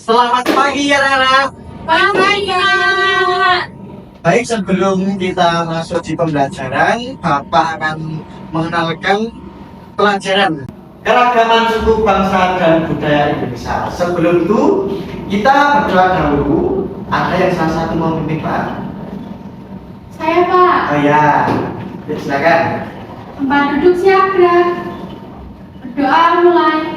Selamat pagi anak-anak. Pagi, Kak. Baik, sebelum kita masuk di pembelajaran, Bapak akan mengenalkan pelajaran keragaman suku bangsa dan budaya Indonesia. Sebelum itu, kita berdoa dahulu. Ada yang salah satu mau memimpin Pak? Saya, Pak. Oh ya, silakan. Tempat duduk siap, gerak. Berdoa mulai.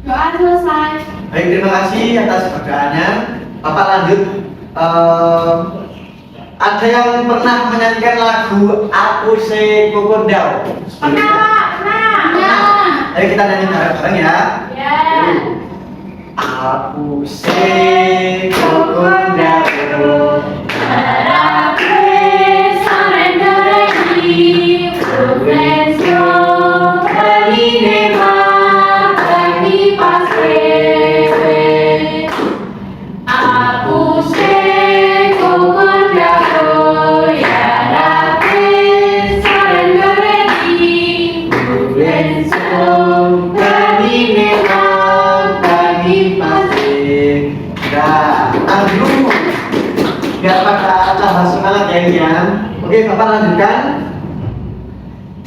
Doa selesai. Baik, terima kasih atas berdoanya. Bapak lanjut. Ada yang pernah menyanyikan lagu Aku Se Kokondau? Pernah, Pak. Pernah. Ayo kita nyanyi bareng-bareng ya. Ya. Aku Se Kokondau, Harape sarendoreni, Ufensyo kalinema, kami pasrewe. Aku se kokondao, harape sarendoreni, Ufensyo kalinema, kami pasir. Nah, dulu biar pada tambah semangat ya ini ya. Oke, Bapak lanjutkan.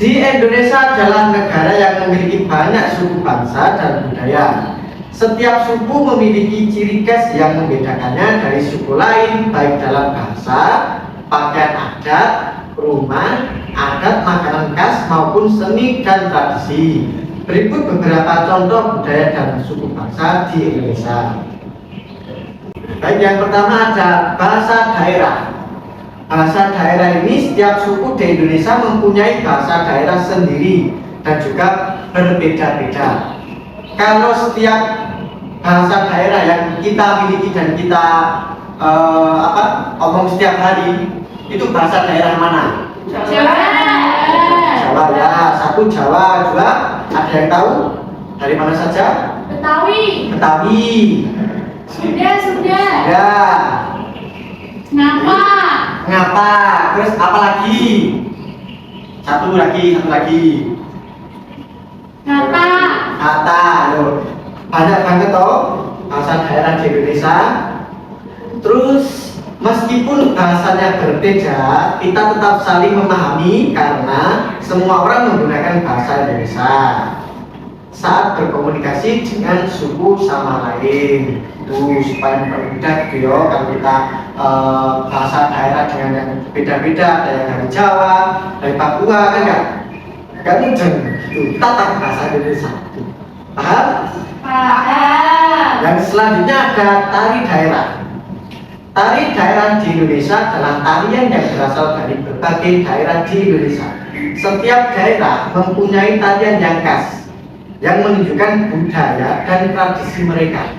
Di Indonesia adalah negara yang memiliki banyak suku bangsa dan budaya. Setiap suku memiliki ciri khas yang membedakannya dari suku lain, baik dalam bahasa, pakaian adat, rumah, adat, makanan khas maupun seni dan tradisi. Berikut beberapa contoh budaya dan suku bangsa di Indonesia. Baik, yang pertama ada bahasa daerah. Bahasa daerah ini setiap suku di Indonesia mempunyai bahasa daerah sendiri dan juga berbeda-beda. Kalau setiap bahasa daerah yang kita miliki dan kita omong setiap hari, itu bahasa daerah mana? Jawa. Jawa ya, satu Jawa, dua ada yang tahu dari mana saja? Betawi. Betawi. Sudah. Ya. Ngapa? Ngapa? Terus apa lagi? Satu lagi. Kata. Kata. Loh. Banyak banget toh bahasa daerah di Indonesia. Terus meskipun bahasanya berbeda, kita tetap saling memahami karena semua orang menggunakan bahasa Indonesia saat berkomunikasi dengan suku sama lain. Itu supaya mempermudah gitu ya, kalau kita bahasa daerah dengan yang beda-beda, ada yang dari Jawa, dari Papua, kan nggak mudah gitu. Kita tak bahasa Indonesia. Paham? Paham. Yang selanjutnya ada tari daerah. Tari daerah di Indonesia adalah tarian yang berasal dari berbagai daerah di Indonesia. Setiap daerah mempunyai tarian yang khas yang menunjukkan budaya dan tradisi mereka.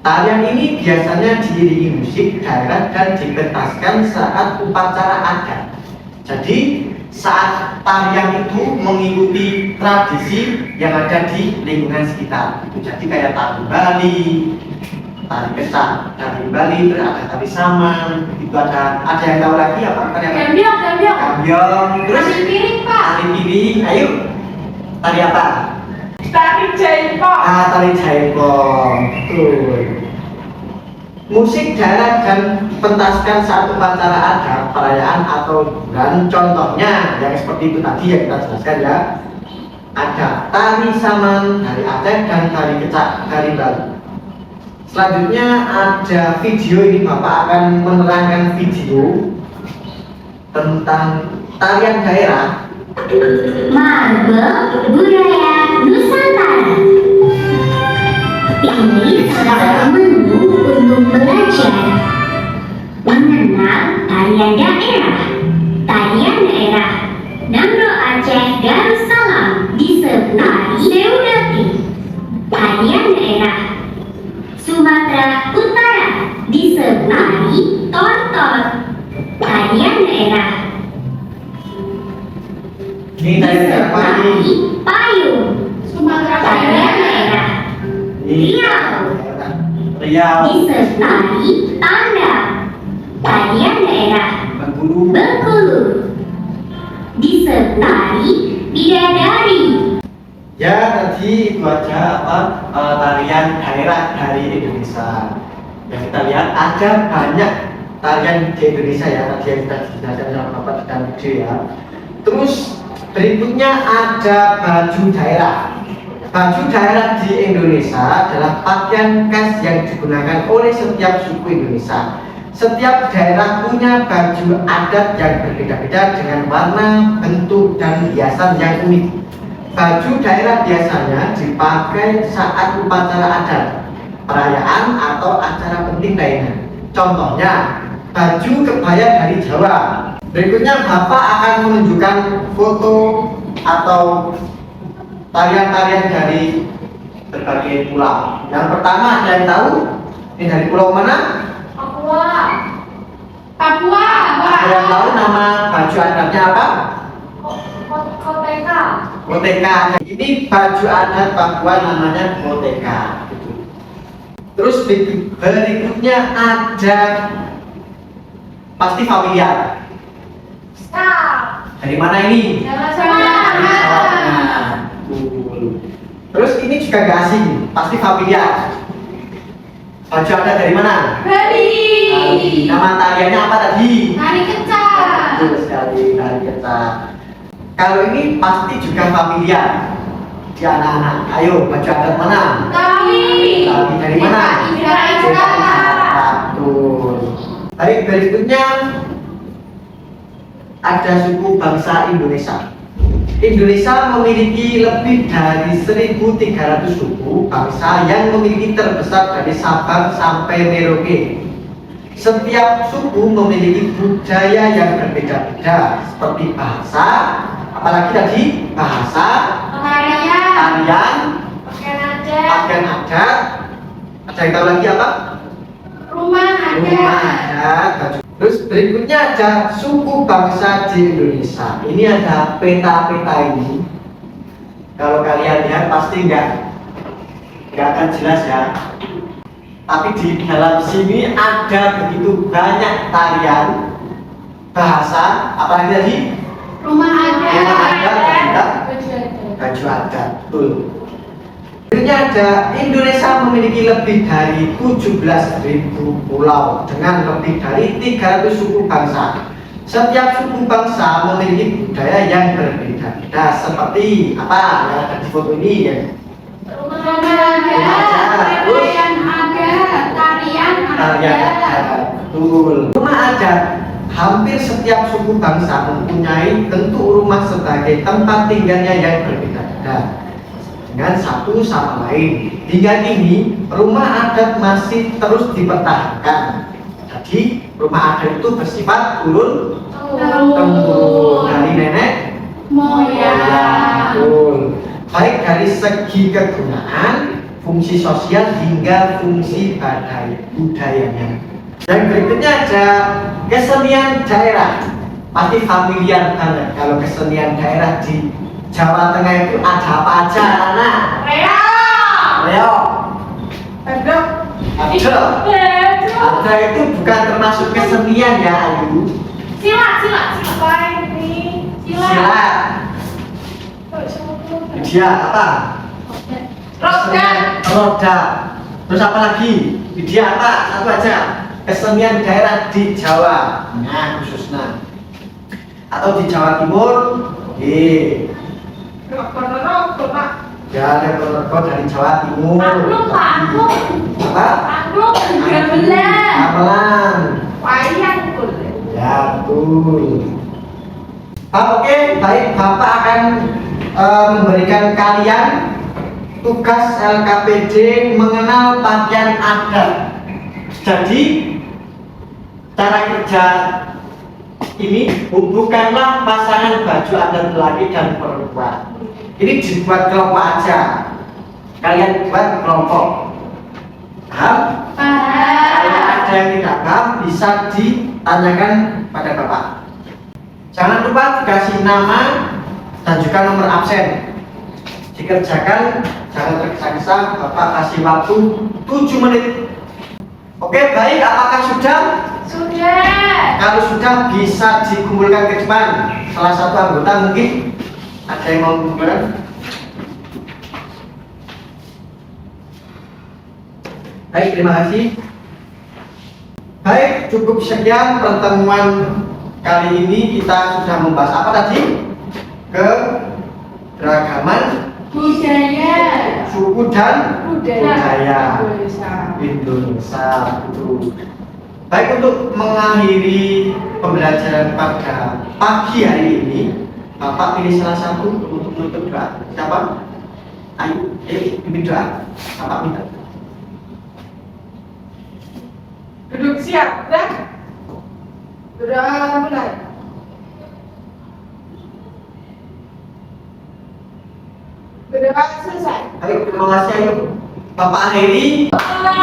Tarian ini biasanya diiringi musik daerah dan dipentaskan saat upacara adat. Jadi saat tarian itu mengikuti tradisi yang ada di lingkungan sekitar. Jadi kayak tari Bali, tari Kesak, tari Bali, terus ada tari Saman. Itu ada yang tahu lagi apa? Gambyong. Terus Tari piring, Pak. tari piring. Ayo, tari apa? Tari jaipong. Tari jaipong. Betul. Musik daerah dan pentaskan saat upacara adat, perayaan atau liburan. Contohnya yang seperti itu tadi yang kita jelaskan ya. Ada tari Saman dari Aceh dan tari Kecak dari Bali. Selanjutnya ada video, ini Bapak akan menerangkan video tentang tarian daerah. Marble Budaya Nusantara. Ini salah satu menu untuk belajar mengenal tarian daerah. Tarian daerah Nangro Aceh Darussalam disertai Seudati. Tarian daerah Sumatera Utara disertai Tortor. Tarian daerah Ini tarian daerah apa ini? Payung. Sumatera Tarian Barat. daerah Riau. disertai tanda. Tarian daerah Bengkulu. Bengkulu disertai bidadari. Ya tadi itu aja tarian daerah dari Indonesia. Yang kita lihat ada banyak tarian di Indonesia ya, tadi yang kita dijelaskan sama Bapak dan Ibu ya. Terus berikutnya ada baju daerah. Baju daerah di Indonesia adalah pakaian khas yang digunakan oleh setiap suku Indonesia. Setiap daerah punya baju adat yang berbeda-beda dengan warna, bentuk, dan hiasan yang unik. Baju daerah biasanya dipakai saat upacara adat, perayaan, atau acara penting lainnya. Contohnya, baju kebaya dari Jawa. Berikutnya Bapak akan menunjukkan foto atau tarian-tarian dari berbagai pulau. Yang pertama, ada yang tahu? Ini dari pulau mana? Papua. Papua. Ada yang tahu nama baju adatnya apa? Koteka. Koteka. Ini baju adat Papua namanya koteka. Terus berikutnya ada pasti familiar. Stop. Dari mana ini? Sama-sama. Dari Jawa Tengah. Terus ini juga gak asing, pasti familiar. Baju adat dari mana? Bali. Nama tariannya apa tadi? Tari kecak. Betul sekali, tari kecak. Kalau ini pasti juga familiar di anak-anak. Ayo, baju adat mana? Tari. Tari dari mana? Indonesia. Betul. Baik, berikutnya ada suku bangsa Indonesia. Indonesia memiliki lebih dari 1.300 suku bangsa yang memiliki terbesar dari Sabang sampai Merauke. Setiap suku memiliki budaya yang berbeda-beda seperti bahasa, apalagi tadi bahasa, tarian, pakaian adat. Ada yang tahu lagi apa? Rumah Adat, baju. Terus berikutnya ada suku bangsa di Indonesia. Ini ada peta-peta ini. Kalau kalian lihat pasti nggak akan jelas ya. Tapi di dalam sini ada begitu banyak tarian, bahasa, apalagi tadi Rumah adat. Rumah adat dan juga Baju adat. baju adat. Betul. Berikutnya ada Indonesia memiliki lebih dari 17.000 pulau dengan lebih dari 300 suku bangsa. Setiap suku bangsa memiliki budaya yang berbeda-beda seperti apa yang ada di foto ini ya. Rumah adat. Tarian adat. Tarian Tarian adat. adat. Betul. Rumah adat. Hampir setiap suku bangsa mempunyai bentuk rumah sebagai tempat tinggalnya yang berbeda-beda dengan satu sama lain. Hingga kini rumah adat masih terus dipertahankan. Jadi rumah adat itu bersifat turun temurun dari nenek Moyang. Betul. Baik dari segi kegunaan, fungsi sosial hingga fungsi budayanya. Dan berikutnya ada kesenian daerah. Pasti familiar banget kalau kesenian daerah di Jawa Tengah itu ada apa aja, anak? Ayo. Ada. Ada itu bukan termasuk kesenian ya, Ayu. Silat. Silat. Dia apa? Roda. Terus apa lagi? Dia apa? Satu aja. Kesenian daerah di Jawa, nah khususnya. Atau di Jawa Timur, ya rekor dari Jawa Timur. Apa? Gamelan. Ya betul. Oke, baik. Bapak akan memberikan kalian tugas LKPD mengenal pakaian adat. Jadi cara kerja ini bukanlah pasangan baju adat laki dan perempuan. Ini dibuat kelompok aja. Kalian buat kelompok. Paham? Kalau ada yang tidak paham bisa ditanyakan pada Bapak. Jangan lupa dikasih nama dan juga nomor absen. Dikerjakan, jangan tergesa-gesa. Bapak kasih waktu 7 menit. Oke, baik. Apakah sudah? Sudah. Kalau sudah bisa dikumpulkan ke depan. Salah satu anggota mungkin ada yang mau kumpulkan. Baik, terima kasih. Baik, cukup sekian pertemuan kali ini. Kita sudah membahas apa tadi? Keragaman Budaya. suku dan budaya Indonesia. Indonesia. Betul. Baik, untuk mengakhiri pembelajaran pada pagi hari ini, Bapak pilih salah satu untuk menutup doa. Siapa? Ayo, pimpin doa. Bapak minta. Duduk siap, dah. Sudah mulai. Sudah selesai. Ayo, terima kasih. Ayo, Bapak akhiri. Allah